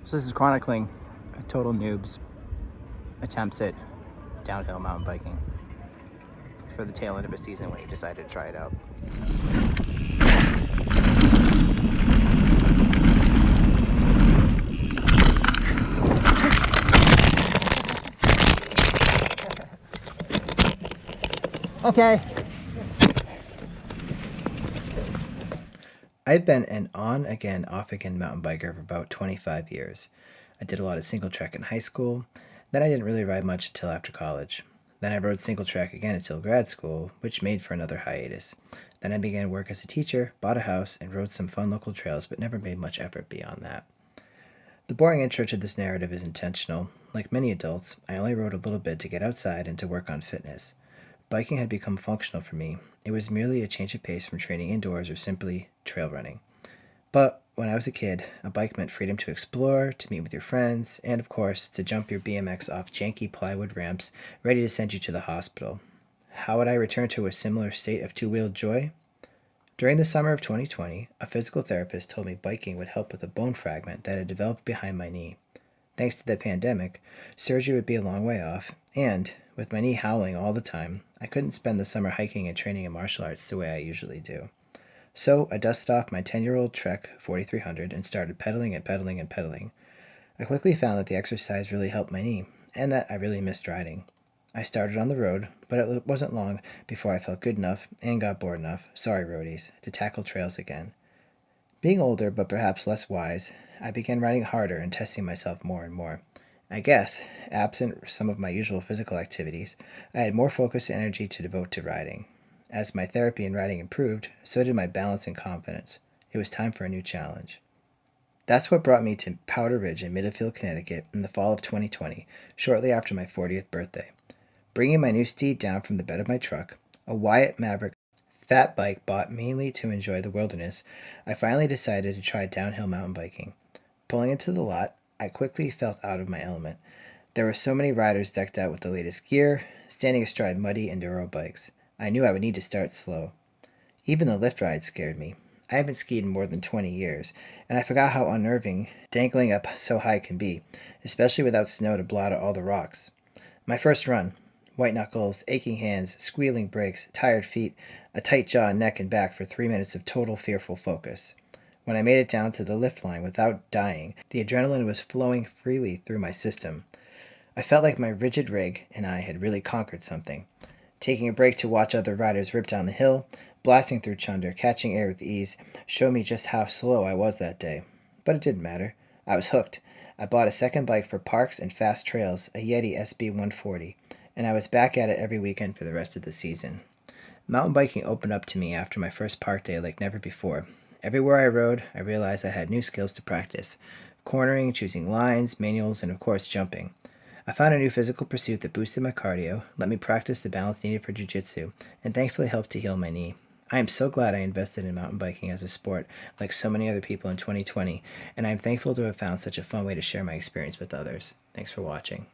So this is chronicling a total noob's attempts at downhill mountain biking for the tail end of a season when he decided to try it out. Okay. I've been an on-again, off-again mountain biker for about 25 years. I did a lot of single track in high school, then I didn't really ride much until after college. Then I rode single track again until grad school, which made for another hiatus. Then I began work as a teacher, bought a house, and rode some fun local trails, but never made much effort beyond that. The boring intro to this narrative is intentional. Like many adults, I only rode a little bit to get outside and to work on fitness. Biking had become functional for me. It was merely a change of pace from training indoors or simply trail running. But when I was a kid, a bike meant freedom to explore, to meet with your friends, and of course, to jump your BMX off janky plywood ramps ready to send you to the hospital. How would I return to a similar state of two-wheeled joy? During the summer of 2020, a physical therapist told me biking would help with a bone fragment that had developed behind my knee. Thanks to the pandemic, surgery would be a long way off, and, with my knee howling all the time, I couldn't spend the summer hiking and training in martial arts the way I usually do. So I dusted off my 10-year-old Trek 4300 and started pedaling and pedaling and pedaling. I quickly found that the exercise really helped my knee, and that I really missed riding. I started on the road, but it wasn't long before I felt good enough, and got bored enough, sorry roadies, to tackle trails again. Being older, but perhaps less wise, I began riding harder and testing myself more and more. I guess, absent some of my usual physical activities, I had more focus and energy to devote to riding. As my therapy and riding improved, so did my balance and confidence. It was time for a new challenge. That's what brought me to Powder Ridge in Middlefield, Connecticut in the fall of 2020, shortly after my 40th birthday. Bringing my new steed down from the bed of my truck, a Wyatt Maverick fat bike bought mainly to enjoy the wilderness, I finally decided to try downhill mountain biking. Pulling into the lot, I quickly felt out of my element. There were so many riders decked out with the latest gear, standing astride muddy enduro bikes. I knew I would need to start slow. Even the lift ride scared me. I haven't skied in more than 20 years, and I forgot how unnerving dangling up so high can be, especially without snow to blot out all the rocks. My first run. White knuckles, aching hands, squealing brakes, tired feet, a tight jaw, neck, and back for 3 minutes of total fearful focus. When I made it down to the lift line without dying, the adrenaline was flowing freely through my system. I felt like my rigid rig and I had really conquered something. Taking a break to watch other riders rip down the hill, blasting through chunder, catching air with ease, showed me just how slow I was that day. But it didn't matter. I was hooked. I bought a second bike for parks and fast trails, a Yeti SB140, and I was back at it every weekend for the rest of the season. Mountain biking opened up to me after my first park day like never before. Everywhere I rode, I realized I had new skills to practice. Cornering, choosing lines, manuals, and of course jumping. I found a new physical pursuit that boosted my cardio, let me practice the balance needed for jiu-jitsu, and thankfully helped to heal my knee. I am so glad I invested in mountain biking as a sport, like so many other people in 2020, and I am thankful to have found such a fun way to share my experience with others. Thanks for watching.